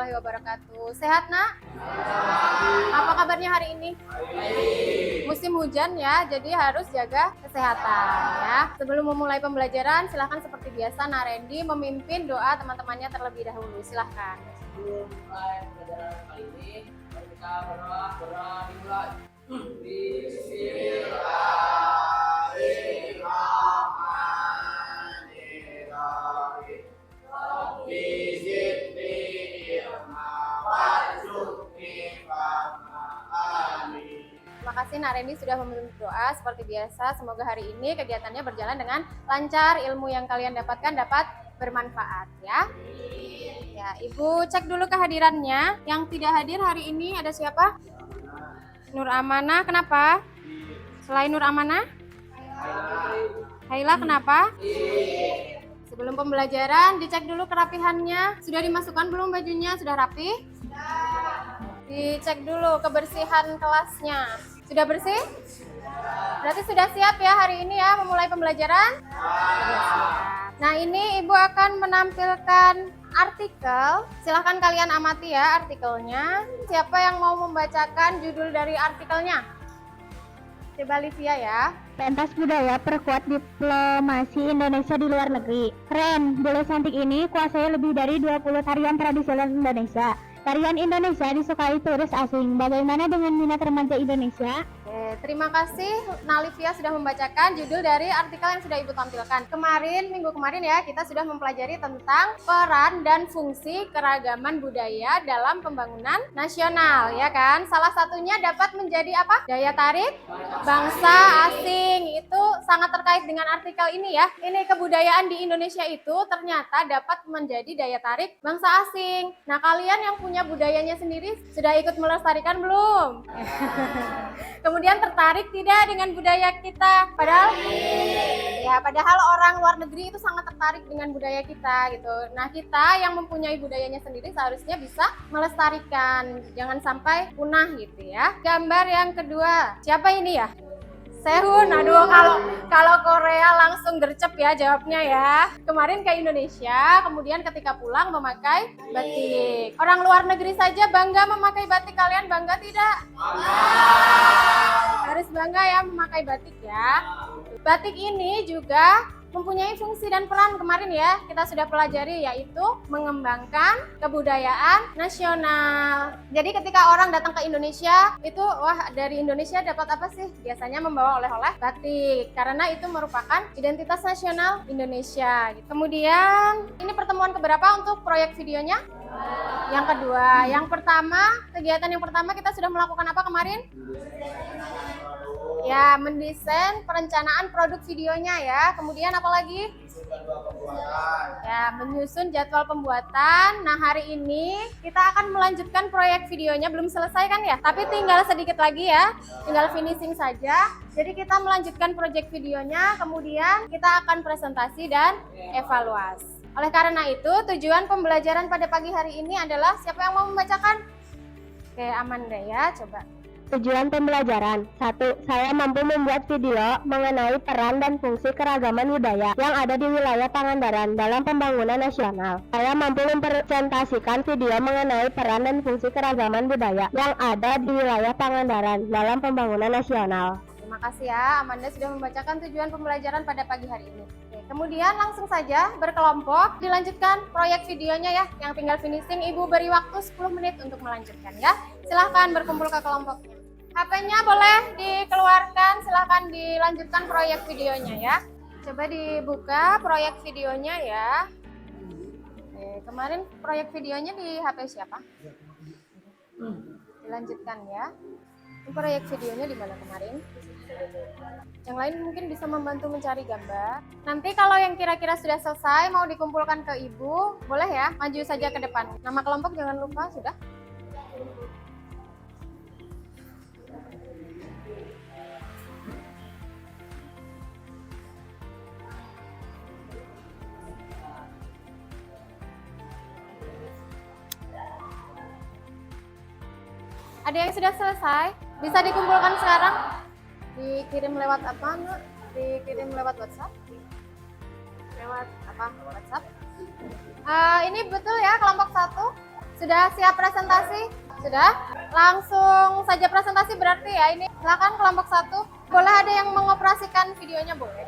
warahmatullahi wabarakatuh. Sehat, Nak? Apa kabarnya hari ini? Musim hujan ya, jadi harus jaga kesehatan ya. Sebelum memulai pembelajaran, silahkan seperti biasa Narendi memimpin doa teman-temannya terlebih dahulu. Silahkan. Sebelum mulai pembelajaran kali ini, mari kita berdoa dimulai. Bismillahirrahmanirrahim. Rabbi zidni ilma warzuqni fahma. Amin. Terima kasih Narendi sudah memimpin doa seperti biasa. Semoga hari ini kegiatannya berjalan dengan lancar, ilmu yang kalian dapatkan dapat bermanfaat ya. Ya, Ibu cek dulu kehadirannya. Yang tidak hadir hari ini ada siapa? Nur Amanah, kenapa? Selain Nur Amanah? Haila, kenapa? Sebelum pembelajaran, dicek dulu kerapihannya. Sudah dimasukkan belum bajunya? Sudah rapi? Dicek dulu kebersihan kelasnya. Sudah bersih? Berarti sudah siap ya hari ini ya memulai pembelajaran? Sudah siap. Nah, ini Ibu akan menampilkan artikel. Silahkan kalian amati ya artikelnya. Siapa yang mau membacakan judul dari artikelnya? Coba Livia ya. Pentas budaya perkuat diplomasi Indonesia di luar negeri. Keren, Bule Cantik ini kuasai lebih dari 20 tarian tradisional Indonesia. Tarian Indonesia disukai turis asing. Bagaimana dengan minat remaja Indonesia? Oke, terima kasih Nalivia sudah membacakan judul dari artikel yang sudah Ibu tampilkan. Minggu kemarin ya, kita sudah mempelajari tentang peran dan fungsi keragaman budaya dalam pembangunan nasional, ya kan? Salah satunya dapat menjadi apa? Daya tarik bangsa asing. Itu sangat terkait dengan artikel ini ya. Ini kebudayaan di Indonesia itu ternyata dapat menjadi daya tarik bangsa asing. Nah, kalian yang punya budayanya sendiri sudah ikut melestarikan belum? Kemudian tertarik tidak dengan budaya kita? Padahal orang luar negeri itu sangat tertarik dengan budaya kita gitu. Nah, kita yang mempunyai budayanya sendiri seharusnya bisa melestarikan, jangan sampai punah gitu ya. Gambar yang kedua, siapa ini ya? Sehun. Aduh, kalau Korea langsung gercep ya jawabnya ya. Kemarin ke Indonesia, kemudian ketika pulang memakai batik. Orang luar negeri saja bangga memakai batik, kalian bangga tidak? Harus bangga ya memakai batik ya. Batik ini juga mempunyai fungsi dan peran kemarin ya kita sudah pelajari, yaitu mengembangkan kebudayaan nasional. Jadi ketika orang datang ke Indonesia itu wah, dari Indonesia dapat apa sih? Biasanya membawa oleh-oleh batik karena itu merupakan identitas nasional Indonesia. Kemudian ini pertemuan keberapa untuk proyek videonya? Yang kedua. Yang pertama, kegiatan yang pertama kita sudah melakukan apa kemarin? Ya, mendesain perencanaan produk videonya ya. Kemudian apa lagi? Ya, menyusun jadwal pembuatan. Nah, hari ini kita akan melanjutkan proyek videonya. Belum selesai kan ya? Tapi tinggal sedikit lagi ya. Tinggal finishing saja. Jadi kita melanjutkan proyek videonya, kemudian kita akan presentasi dan evaluasi. Oleh karena itu, tujuan pembelajaran pada pagi hari ini adalah siapa yang mau membacakan? Oke, Amanda ya, coba. Tujuan pembelajaran 1. Saya mampu membuat video mengenai peran dan fungsi keragaman budaya yang ada di wilayah Pangandaran dalam pembangunan nasional. Saya mampu mempresentasikan video mengenai peran dan fungsi keragaman budaya yang ada di wilayah Pangandaran dalam pembangunan nasional. Terima kasih ya, Amanda sudah membacakan tujuan pembelajaran pada pagi hari ini. Oke, kemudian langsung saja berkelompok dilanjutkan proyek videonya ya. Yang tinggal finishing, Ibu beri waktu 10 menit untuk melanjutkan ya. Silahkan berkumpul ke kelompoknya. HP-nya boleh dikeluarkan, silahkan dilanjutkan proyek videonya ya. Coba dibuka proyek videonya ya. Oke, kemarin proyek videonya di HP siapa? Dilanjutkan ya. Ini proyek videonya di mana kemarin? Yang lain mungkin bisa membantu mencari gambar. Nanti kalau yang kira-kira sudah selesai mau dikumpulkan ke Ibu, boleh ya, maju saja ke depan. Nama kelompok jangan lupa, sudah? Ada yang sudah selesai? Bisa dikumpulkan sekarang? Dikirim lewat apa, Nak? Dikirim lewat WhatsApp? Lewat apa? WhatsApp? Ini betul ya kelompok 1. Sudah siap presentasi? Sudah? Langsung saja presentasi berarti ya ini. Silakan kelompok 1. Boleh ada yang mengoperasikan videonya, boleh?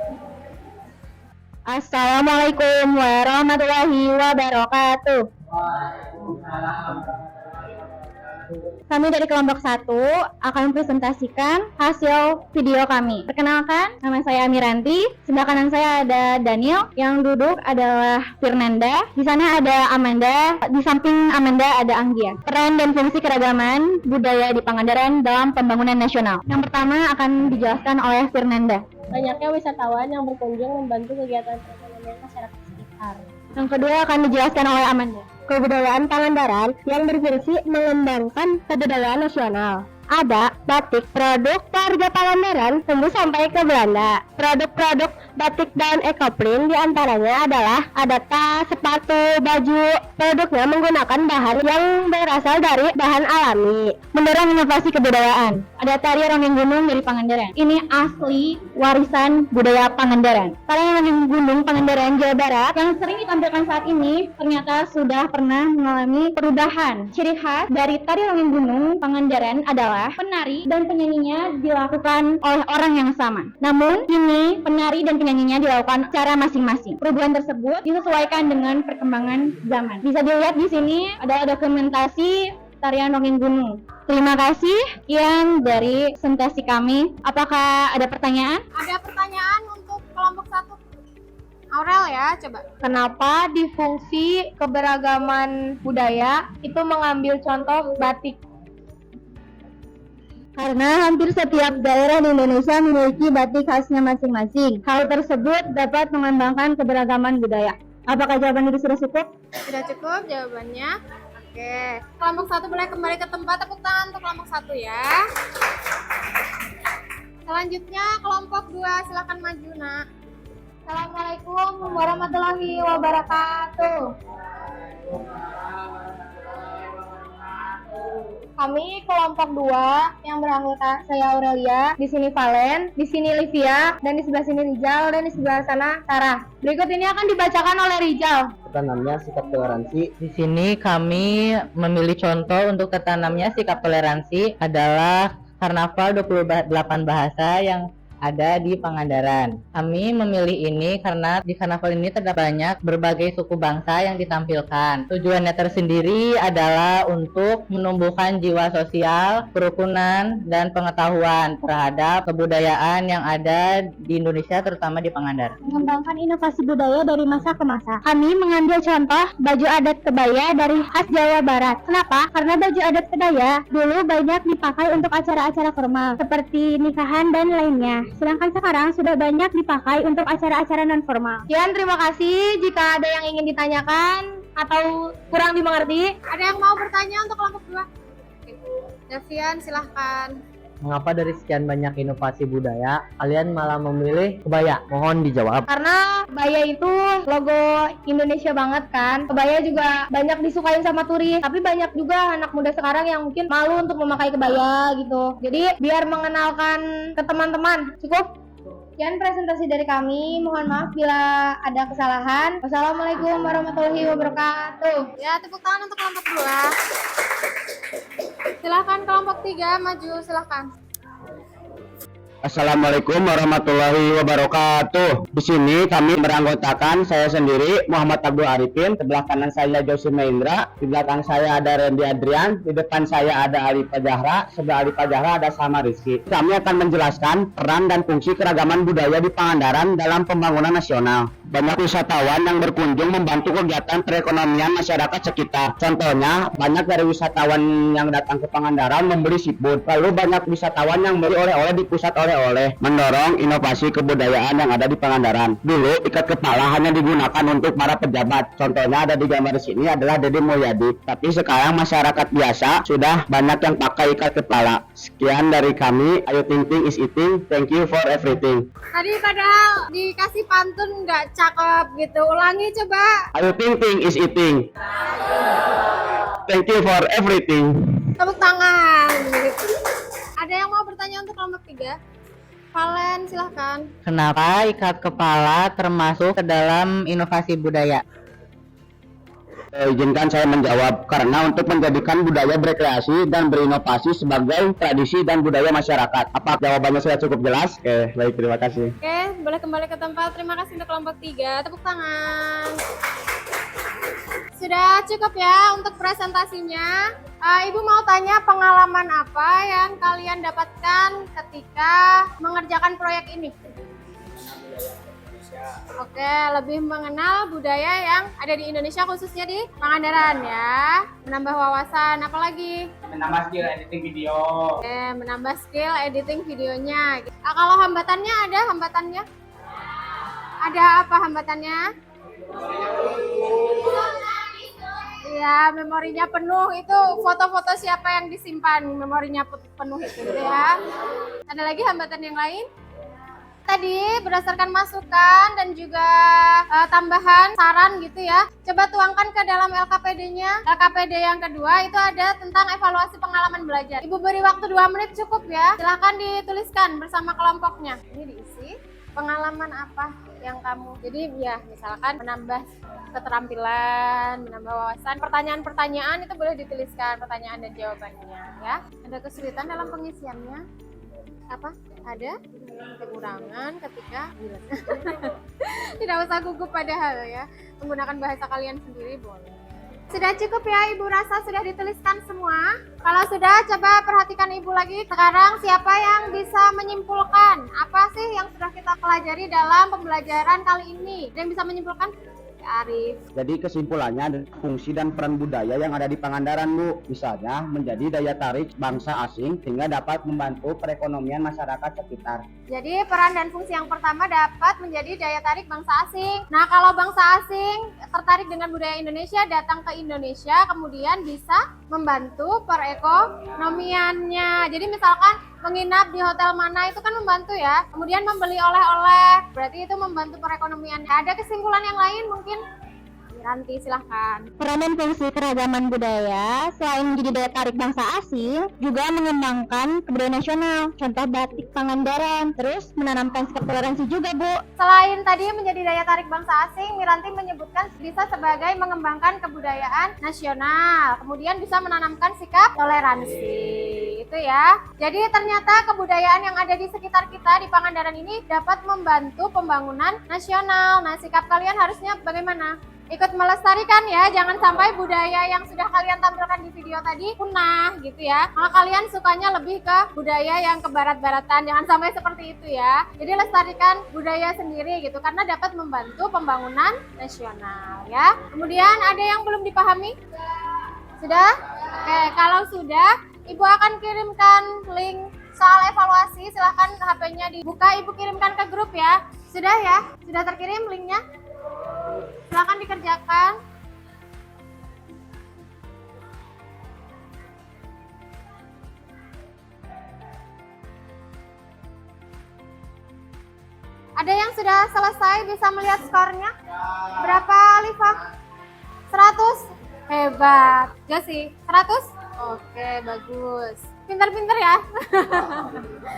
Assalamualaikum warahmatullahi wabarakatuh. Kami dari kelompok 1 akan mempresentasikan hasil video kami. Perkenalkan, nama saya Amiranti. Sebelah kanan saya ada Daniel, yang duduk adalah Firnanda. Di sana ada Amanda, di samping Amanda ada Anggia. Peran dan fungsi keragaman budaya di Pangandaran dalam pembangunan nasional. Yang pertama akan dijelaskan oleh Firnanda. Banyaknya wisatawan yang berkunjung membantu kegiatan perekonomian masyarakat sekitar. Yang kedua akan dijelaskan oleh Amanda. Kebudayaan Pangandaran yang berfungsi mengembangkan kebudayaan nasional. Ada batik, produk warga Pangandaran tumbuh sampai ke Belanda. Produk-produk batik dan ekoprint diantaranya adalah ada tas, sepatu, baju. Produknya menggunakan bahan yang berasal dari bahan alami. Mendorong inovasi kebudayaan. Ada tari Rongeng Gunung dari Pangandaran. Ini asli warisan budaya Pangandaran. Tari Rongeng Gunung Pangandaran, Jawa Barat yang sering ditampilkan saat ini ternyata sudah pernah mengalami perubahan. Ciri khas dari tari Rongeng Gunung Pangandaran adalah penari dan penyanyinya dilakukan oleh orang yang sama. Namun kini penari dan penyanyinya dilakukan secara masing-masing. Perubahan tersebut disesuaikan dengan perkembangan zaman. Bisa dilihat di sini ada dokumentasi tarian Rongeng Gunung. Terima kasih. Sekian dari presentasi kami. Apakah ada pertanyaan? Ada pertanyaan untuk kelompok 1? Aurel ya, coba. Kenapa di fungsi keberagaman budaya itu mengambil contoh batik? Karena hampir setiap daerah di Indonesia memiliki batik khasnya masing-masing. Hal tersebut dapat mengembangkan keberagaman budaya. Apakah jawaban itu sudah cukup? Sudah cukup jawabannya? Oke. Kelompok 1 boleh kembali ke tempat. Tepuk tangan untuk kelompok 1 ya. Selanjutnya kelompok 2, silakan maju, Nak. Assalamualaikum warahmatullahi wabarakatuh. Kami kelompok 2 yang beranggota saya Aurelia, di sini Valen, di sini Livia, dan di sebelah sini Rizal, dan di sebelah sana Sarah. Berikut ini akan dibacakan oleh Rizal. Tertanamnya sikap toleransi. Di sini kami memilih contoh untuk tertanamnya sikap toleransi adalah Karnaval 28 bahasa yang ada di Pangandaran. Kami memilih ini karena di karnaval ini terdapat banyak berbagai suku bangsa yang ditampilkan. Tujuannya tersendiri adalah untuk menumbuhkan jiwa sosial, kerukunan, dan pengetahuan terhadap kebudayaan yang ada di Indonesia, terutama di Pangandaran. Mengembangkan inovasi budaya dari masa ke masa. Kami mengambil contoh baju adat kebaya dari khas Jawa Barat. Kenapa? Karena baju adat kebaya dulu banyak dipakai untuk acara-acara formal seperti nikahan dan lainnya. Sedangkan sekarang sudah banyak dipakai untuk acara-acara non formal. Sekian, terima kasih. Jika ada yang ingin ditanyakan atau kurang dimengerti, Ada yang mau bertanya untuk kelompok 2? Oke. Davian, silahkan. Mengapa dari sekian banyak inovasi budaya, kalian malah memilih kebaya? Mohon dijawab. karena kebaya itu logo Indonesia banget kan. Kebaya juga banyak disukain sama turis, tapi banyak juga anak muda sekarang yang mungkin malu untuk memakai kebaya gitu. Jadi biar mengenalkan ke teman-teman. Cukup. Sekian presentasi dari kami. Mohon maaf bila ada kesalahan. Wassalamualaikum warahmatullahi wabarakatuh. Ya, tepuk tangan untuk kelompok 2. Silahkan kelompok 3 maju, silahkan. Assalamualaikum warahmatullahi wabarakatuh. Di sini kami beranggotakan saya sendiri Muhammad Abdul Arifin, sebelah kanan saya Josi Maindra, di belakang saya ada Randy Adrian, di depan saya ada Ali Pajahra, sebelah Ali Pajahra ada Sama Rizky. Kami akan menjelaskan peran dan fungsi keragaman budaya di Pangandaran dalam pembangunan nasional. Banyak wisatawan yang berkunjung membantu kegiatan perekonomian masyarakat sekitar. Contohnya, banyak dari wisatawan yang datang ke Pangandaran membeli seafood. Lalu banyak wisatawan yang beli oleh-oleh di pusat oleh-oleh, mendorong inovasi kebudayaan yang ada di Pangandaran. Dulu ikat kepala hanya digunakan untuk para pejabat. Contohnya ada di gambar sini adalah Dede Mulyadi. Tapi sekarang masyarakat biasa sudah banyak yang pakai ikat kepala. Sekian dari kami. Ayu Ting Ting is eating. Thank you for everything. Tadi padahal dikasih pantun nggak cakep gitu. Ulangi coba. Ayu Ting Ting is eating. Thank you for everything. Tepuk tangan. Ada yang mau bertanya untuk kelompok 3? Valen, silahkan. Kenapa ikat kepala termasuk ke dalam inovasi budaya? Izinkan saya menjawab, karena untuk menjadikan budaya berkreasi dan berinovasi sebagai tradisi dan budaya masyarakat. Apa jawabannya sudah cukup jelas? Oke, baik, terima kasih. Oke, boleh kembali ke tempat. Terima kasih untuk kelompok 3. Tepuk tangan. Sudah cukup ya untuk presentasinya. Ibu mau tanya pengalaman apa yang kalian dapatkan ketika mengerjakan proyek ini? Oke, lebih mengenal budaya yang ada di Indonesia, khususnya di Pangandaran ya. Menambah wawasan, apalagi? Menambah skill editing video. Oke, menambah skill editing videonya. Kalau hambatannya ada hambatannya? Ada apa hambatannya? Iya, memorinya penuh. Itu foto-foto siapa yang disimpan, memorinya penuh itu ya. Ada lagi hambatan yang lain? Tadi berdasarkan masukan dan juga tambahan saran gitu ya, coba tuangkan ke dalam LKPD-nya. LKPD yang kedua itu ada tentang evaluasi pengalaman belajar. Ibu beri waktu 2 menit cukup ya, silahkan dituliskan bersama kelompoknya. Ini diisi pengalaman apa yang kamu, jadi ya misalkan menambah keterampilan, menambah wawasan, pertanyaan-pertanyaan itu boleh dituliskan pertanyaan dan jawabannya ya. Ada kesulitan dalam pengisiannya? Apa? Ada kekurangan ketika tidak usah gugup padahal ya, menggunakan bahasa kalian sendiri boleh. Sudah cukup ya, Ibu rasa sudah dituliskan semua. Kalau sudah, coba perhatikan Ibu lagi. Sekarang siapa yang bisa menyimpulkan apa sih yang sudah kita pelajari dalam pembelajaran kali ini? Ada yang bisa menyimpulkan? Arif. Jadi kesimpulannya, fungsi dan peran budaya yang ada di Pangandaran, Bu, misalnya menjadi daya tarik bangsa asing sehingga dapat membantu perekonomian masyarakat sekitar. Jadi peran dan fungsi yang pertama dapat menjadi daya tarik bangsa asing. Nah, kalau bangsa asing tertarik dengan budaya Indonesia, datang ke Indonesia, kemudian bisa membantu perekonomiannya. Jadi misalkan menginap di hotel mana itu kan membantu ya. Kemudian membeli oleh-oleh, berarti itu membantu perekonomian. Ada kesimpulan yang lain mungkin? Ranti silahkan. Peran dan fungsi keragaman budaya selain menjadi daya tarik bangsa asing, juga mengembangkan kebudayaan nasional. Contoh batik Pangandaran, terus menanamkan sikap toleransi juga, Bu. Selain tadi menjadi daya tarik bangsa asing, Miranti menyebutkan bisa sebagai mengembangkan kebudayaan nasional. Kemudian bisa menanamkan sikap toleransi. Itu ya. Jadi ternyata kebudayaan yang ada di sekitar kita di Pangandaran ini dapat membantu pembangunan nasional. Nah, sikap kalian harusnya bagaimana? Ikut melestarikan ya, jangan sampai budaya yang sudah kalian tampilkan di video tadi punah gitu ya. Malah kalian sukanya lebih ke budaya yang ke barat-baratan, jangan sampai seperti itu ya. Jadi lestarikan budaya sendiri gitu, karena dapat membantu pembangunan nasional ya. Kemudian ada yang belum dipahami? Sudah? Oke, kalau sudah, Ibu akan kirimkan link soal evaluasi, silahkan HP-nya dibuka, Ibu kirimkan ke grup ya. Sudah ya? Sudah terkirim linknya? Silakan dikerjakan. Ada yang sudah selesai, bisa melihat skornya? Berapa, Liva? 100? Hebat. Josi, 100? Oke, bagus. Pinter-pinter ya.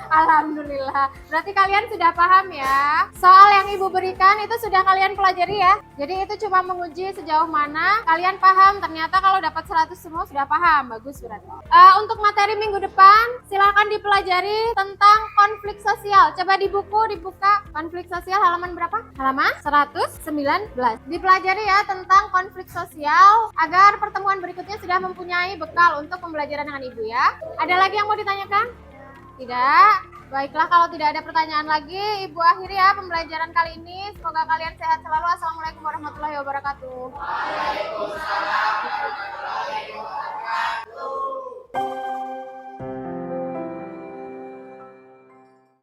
Alhamdulillah. Berarti kalian sudah paham ya. Soal yang Ibu berikan itu sudah kalian pelajari ya. Jadi itu cuma menguji sejauh mana kalian paham. Ternyata kalau dapat 100 semua sudah paham. Bagus berarti. Untuk materi minggu depan silakan dipelajari tentang konflik sosial. Coba di buku dibuka konflik sosial halaman berapa? Halaman 119. Dipelajari ya tentang konflik sosial agar pertemuan berikutnya sudah mempunyai bekal untuk pembelajaran dengan Ibu ya. Ada lagi yang mau ditanyakan? Tidak? Baiklah, kalau tidak ada pertanyaan lagi, Ibu akhiri ya pembelajaran kali ini. Semoga kalian sehat selalu. Assalamualaikum warahmatullahi wabarakatuh. Waalaikumsalam.